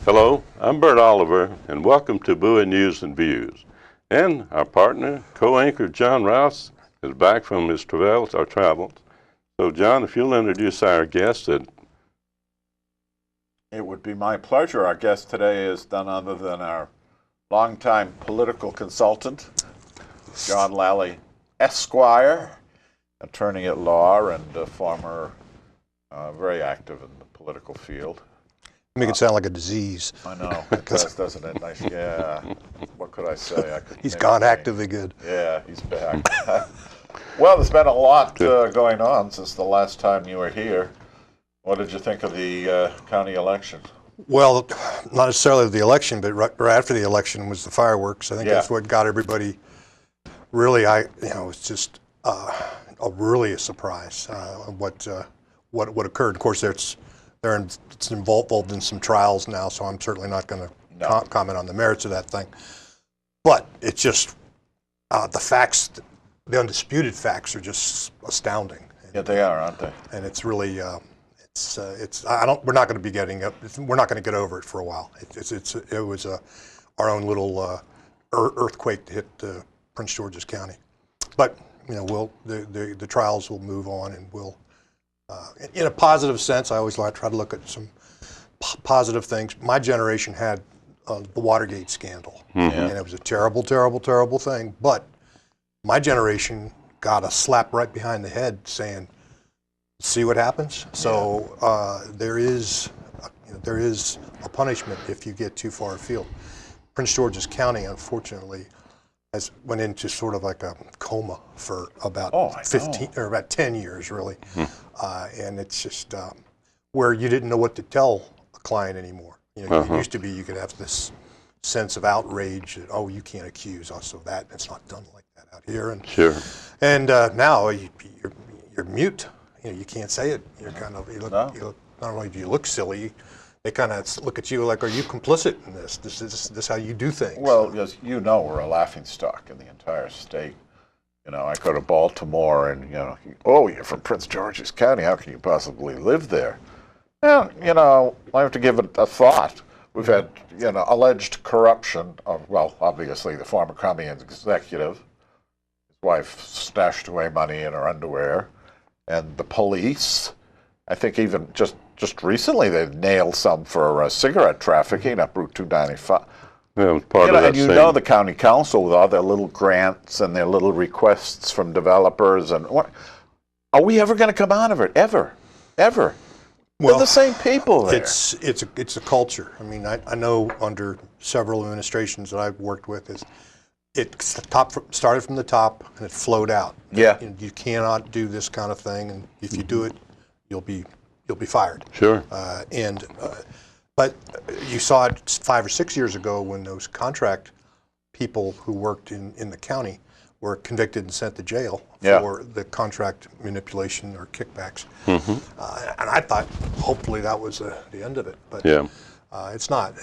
Hello, I'm Bert Oliver, and welcome to Bowie News and Views. And our partner, co-anchor John Rouse, is back from his travels. So, John, if you'll introduce our guest. It would be my pleasure. Our guest today is none other than our longtime political consultant, John Lally, Esquire, attorney at law and a former very active in the political field. Make it sound like a disease. I know, it does, doesn't it? Nice, yeah. What could I say? He's gone actively good. Yeah, he's back. Well, there's been a lot going on since the last time you were here. What did you think of the county election? Well, not necessarily the election, but right after the election was the fireworks. I think that's what got everybody really. It's just really a surprise what occurred. Of course, it's involved in some trials now, so I'm certainly not going to comment on the merits of that thing. But it's just the facts, the undisputed facts, are just astounding. Yeah, they are, aren't they? And it's really, we're not going to be getting up. We're not going to get over it for a while. It was our own little earthquake that hit Prince George's County. But the trials will move on, and we'll. In a positive sense, I always try to look at some positive things. My generation had the Watergate scandal, and it was a terrible, terrible, terrible thing. But my generation got a slap right behind the head saying, see what happens? So there is a punishment if you get too far afield. Prince George's County, unfortunately, went into sort of like a coma for about 15 or about 10 years, really. And it's just where you didn't know what to tell a client anymore. It used to be you could have this sense of outrage that, oh, you can't accuse us of that. It's not done like that out here. And and now you're mute. You can't say it. You're kind of not only do you look silly, they kind of look at you like, are you complicit in this? This is how you do things. Well, as you know, we're a laughingstock in the entire state. I go to Baltimore and, you're from Prince George's County. How can you possibly live there? Well, I have to give it a thought. We've had, alleged corruption of, obviously the former county executive. His wife stashed away money in her underwear. And the police, I think even just recently they've nailed some for cigarette trafficking up Route 295. Yeah, it was part of that and the county council with all their little grants and their little requests from developers and what? Are we ever going to come out of it? Ever? Well, they're the same people there. It's a culture. I mean, I know under several administrations that I've worked with, it started from the top and it flowed out. Yeah. You cannot do this kind of thing, and if you do it, you'll be fired. Sure. But you saw it 5 or 6 years ago when those contract people who worked in the county were convicted and sent to jail for the contract manipulation or kickbacks. And I thought hopefully that was the end of it, but it's not.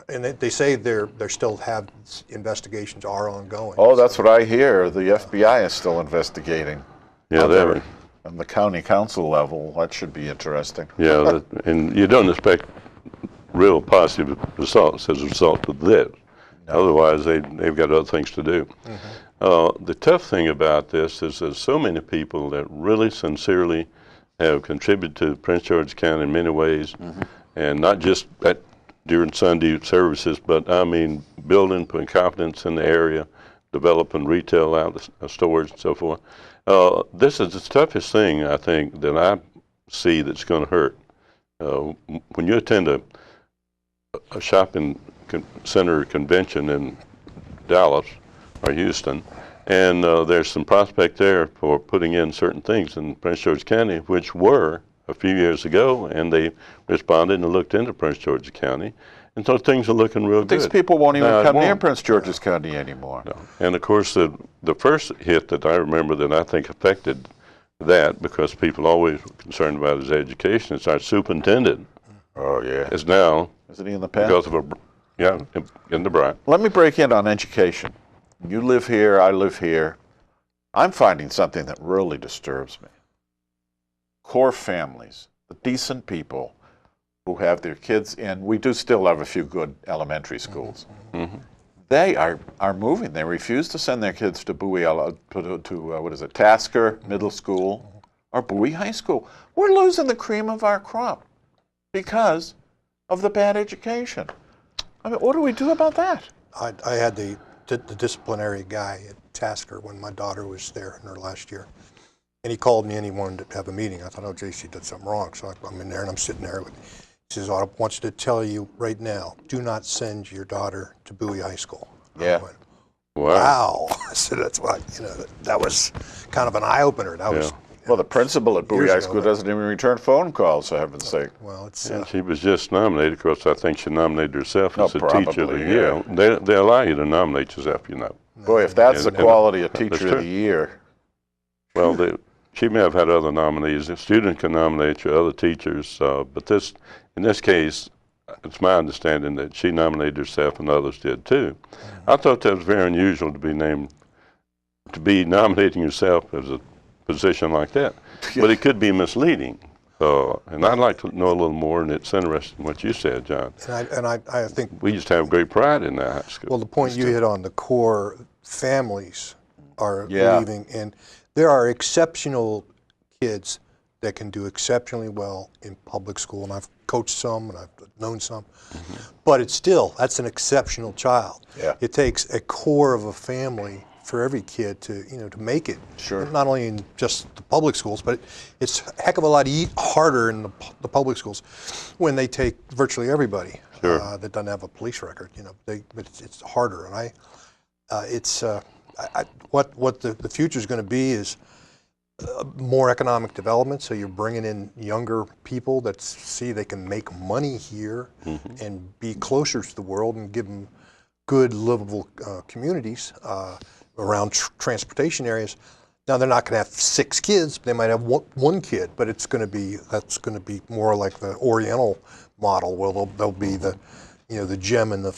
And they say they still have investigations are ongoing. Oh, that's what I hear. The FBI is still investigating. Yeah, they're. On the county council level, that should be interesting. Yeah, and you don't expect real positive results as a result of this. No. Otherwise, they've got other things to do. The tough thing about this is there's so many people that really sincerely have contributed to Prince George's County in many ways, and not just during Sunday services, but I mean building, putting confidence in the area, developing retail stores and so forth. This is the toughest thing, I think, that I see that's going to hurt. When you attend a shopping center convention in Dallas or Houston, and there's some prospect there for putting in certain things in Prince George's County, which were a few years ago, and they responded and looked into Prince George's County. And so things are looking real good. These people won't even come near Prince George's County anymore. No. And of course, the first hit that I remember that I think affected that, because people always were concerned about his education, is our superintendent. Oh, yeah. Is now. Isn't he in the pen? Because of in the Bryant. Let me break in on education. You live here, I live here. I'm finding something that really disturbs me. Core families, the decent people, who have their kids in, we do still have a few good elementary schools. Mm-hmm. They are moving. They refuse to send their kids to Bowie, what is it, Tasker Middle School or Bowie High School. We're losing the cream of our crop because of the bad education. I mean, what do we do about that? I had the disciplinary guy at Tasker when my daughter was there in her last year. And he called me and he wanted to have a meeting. I thought, oh, JC did something wrong. So I'm in there and I'm sitting there. He says, I want you to tell you right now, do not send your daughter to Bowie High School. Yeah. I went, Wow. I said, that's why, that was kind of an eye-opener. That was. Well, the principal at Bowie Years High ago, School doesn't even return phone calls, for heaven's sake. Well, it's. And she was just nominated. Of course, I think she nominated herself as the probably, teacher of the year. They allow you to nominate yourself, Boy, if that's the And- quality of that's teacher true. of the year. Well, she may have had other nominees. The student can nominate your other teachers, but in this case, it's my understanding that she nominated herself and others did too. I thought that was very unusual to be nominating yourself as a position like that, but it could be misleading. And I'd like to know a little more, and it's interesting what you said, John. And I think. We just have great pride in that high school. Well, the point you hit on, the core families are Yeah. leaving, and there are exceptional kids that can do exceptionally well in public school, and I've coached some and I've known some, but that's an exceptional child. Yeah. It takes a core of a family for every kid to make it. Sure. Not only in just the public schools, but it's a heck of a lot harder in the public schools when they take virtually everybody that doesn't have a police record. But it's harder, and what the future is going to be is more economic development. So you're bringing in younger people that see they can make money here and be closer to the world and give them good, livable communities around transportation areas. Now they're not going to have 6 kids; they might have one kid, but that's going to be more like the Oriental model, where they'll be the gem in the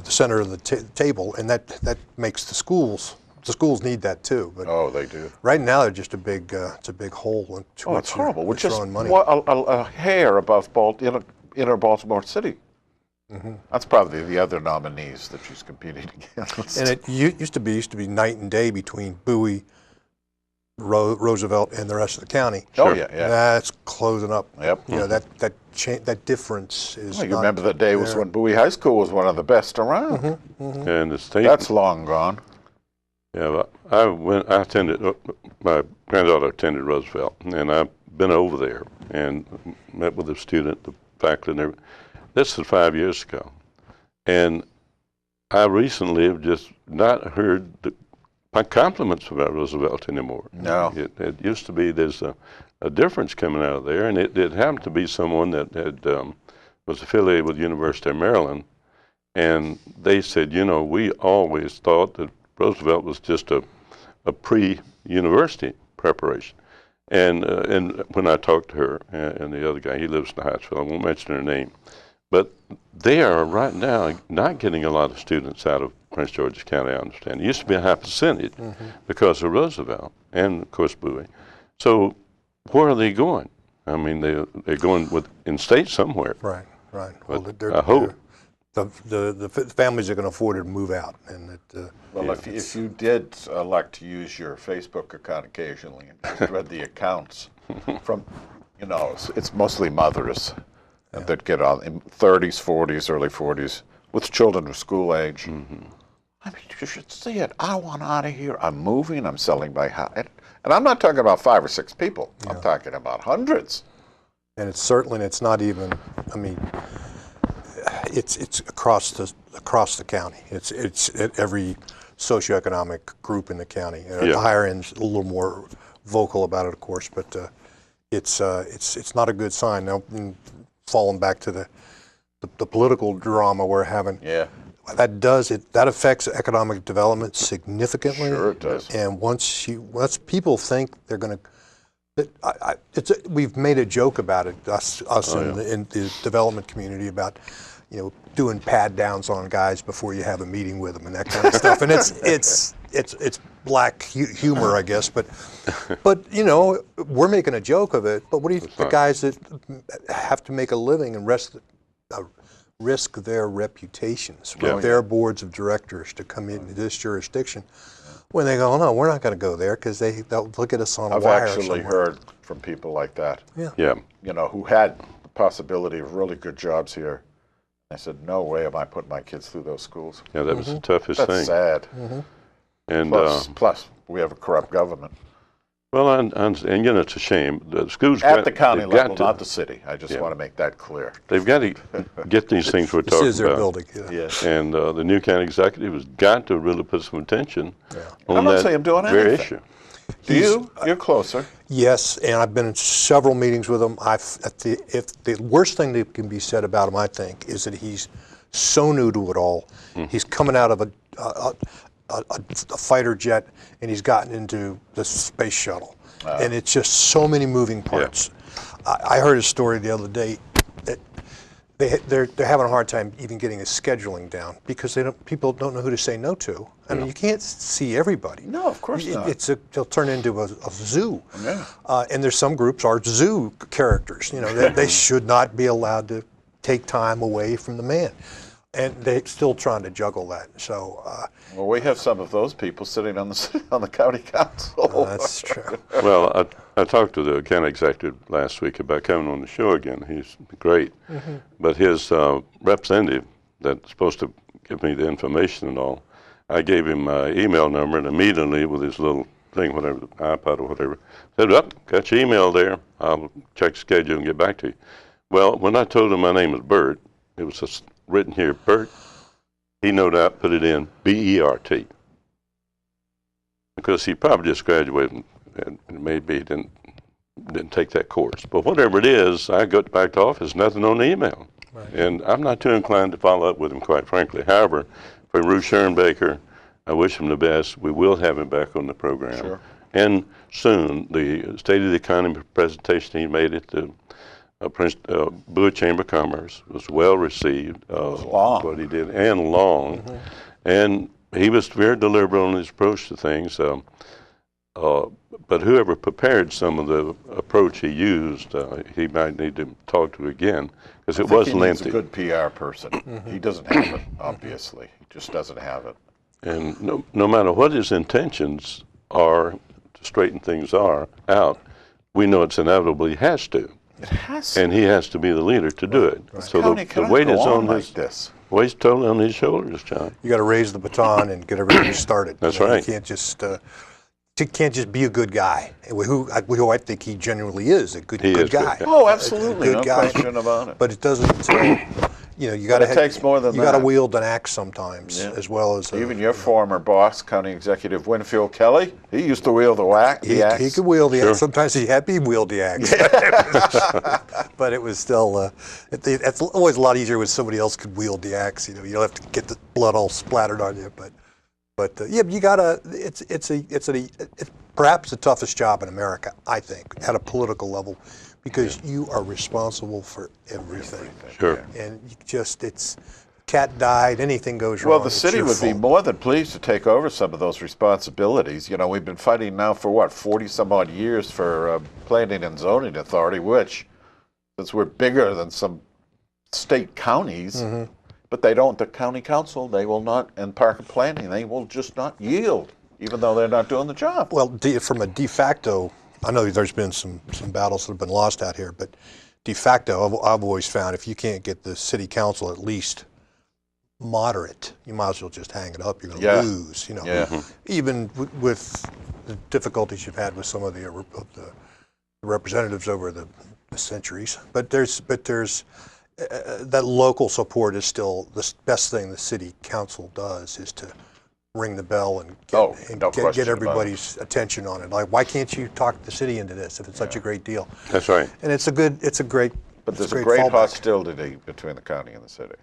center of the table, and that makes the schools. The schools need that too. But Oh, they do. right now they're just it's a big hole. Into Oh, which it's horrible. you're We're just throwing money. a hair above inner Baltimore City. That's probably the other nominees that she's competing against. And it used to be night and day between Bowie, Roosevelt, and the rest of the county. Oh, yeah, yeah. That's closing up. Yep. That difference is. Well, you not remember the day was there. when Bowie High School was one of the best around. And the state. That's long gone. Yeah, my granddaughter attended Roosevelt, and I've been over there and met with the student, the faculty, and everything. This is 5 years ago. And I recently have just not heard my compliments about Roosevelt anymore. No. It used to be there's a difference coming out of there, and it happened to be someone that was affiliated with the University of Maryland, and they said, we always thought that Roosevelt was just a pre-university preparation. And when I talked to her and the other guy, he lives in Hyattsville, I won't mention her name, but they are right now not getting a lot of students out of Prince George's County, I understand. It used to be a high percentage because of Roosevelt and, of course, Bowie. So where are they going? I mean, they're going in state somewhere. Right. But Well, I hope. The families are going to afford it to move out, and Well, if you did like to use your Facebook account occasionally and just read the accounts from, it's mostly mothers that get on in 30s, 40s, early 40s with children of school age. I mean, you should see it. I want out of here. I'm moving. I'm selling my house. And I'm not talking about 5 or 6 people. I'm talking about hundreds. And it's not even. I mean, it's across the county. It's at every socioeconomic group in the county. The higher end's a little more vocal about it, of course, but it's not a good sign. Now, falling back to the political drama we're having. Yeah. That affects economic development significantly. Sure it does. And once people think they're going to, we've made a joke about it, us in the development community, about doing pad downs on guys before you have a meeting with them and that kind of stuff. And it's black humor, I guess. But you know, we're making a joke of it. But what do you the guys that have to make a living and risk their reputations with their boards of directors to come into this jurisdiction when they go, no, we're not going to go there because they'll look at us on a wire. I've actually heard from people like that. Yeah. You know, who had the possibility of really good jobs here. I said, no way am I putting my kids through those schools. Yeah, that was the toughest That's thing. sad. And plus, we have a corrupt government. well, and you know, it's a shame. The schools At the county they've level, got to- not the city. I just want to make that clear. They've got to get these things we're This talking is their about. building. Yeah. Yes. And the new county executive has got to really put some attention on I'm not that saying I'm doing very anything. issue. Do you? You're closer. Yes, and I've been in several meetings with him. If the worst thing that can be said about him, I think, is that he's so new to it all. He's coming out of a fighter jet, and he's gotten into the space shuttle, and it's just so many moving parts. I heard a story the other day that they're having a hard time even getting his scheduling down because people don't know who to say no to. I mean, you can't see everybody. No, of course not. They'll turn into a zoo. Yeah. And there's some groups are zoo characters. You know, they should not be allowed to take time away from the man. And they're still trying to juggle that. So Well, we have some of those people sitting on the county council. that's true. Well, I talked to the county executive last week about coming on the show again. He's great. But his representative that's supposed to give me the information and all, I gave him my email number, and immediately with his little thing, whatever, the iPod or whatever, said, got your email there. I'll check schedule and get back to you. Well, when I told him my name is Bert, it was just written here, Bert. He no doubt put it in B-E-R-T. Because he probably just graduated and maybe he didn't take that course. But whatever it is, I got back to office, nothing on the email. Right. And I'm not too inclined to follow up with him, quite frankly. However, for Ruth Schoenbaker, I wish him the best. We will have him back on the program. Sure. And soon, the State of the Economy presentation he made at the Bowie Chamber of Commerce was well received. Long. What he did, and long. And he was very deliberate on his approach to things. But whoever prepared some of the approach he used, he might need to talk to again, because it was lengthy. He's a good PR person. He doesn't have it, obviously. He just doesn't have it. And no matter what his intentions are to straighten things out, we know it's inevitable he has to. It has to. And he has to be the leader to do it. Right. So County the weight is on like his this. weight's totally on his shoulders, John. You got to raise the baton and get everybody started. That's right. You can't just be a good guy. Who I think he genuinely is a good guy. Oh, absolutely, good no guy. question about it. But it doesn't. You got to. It takes more than you got to that. wield an axe sometimes, as well as even your former boss, County Executive Winfield Kelly. He used to wield the axe. He could wield the axe. Sometimes he wield the axe. But it was still. It's always a lot easier when somebody else could wield the axe. You don't have to get the blood all splattered on you. But you gotta. It's perhaps the toughest job in America, I think, at a political level, because you are responsible for everything. Sure. And it's cat died, anything goes wrong. Well, the city would be more than pleased to take over some of those responsibilities. You know, we've been fighting now for 40 some odd years for planning and zoning authority, which, since we're bigger than some state counties. But they don't. The county council, they will not, and park and planning, they will just not yield, even though they're not doing the job. Well, from a de facto, I know there's been some battles that have been lost out here, but de facto, I've always found if you can't get the city council at least moderate, you might as well just hang it up. You're going to lose. Even with the difficulties you've had with some of the representatives over the centuries. But there's that local support is still the best thing the city council does, is to ring the bell and get everybody's attention on it. Like, why can't you talk the city into this if it's such a great deal? That's right. And it's a great. But there's a great hostility between the county and the city.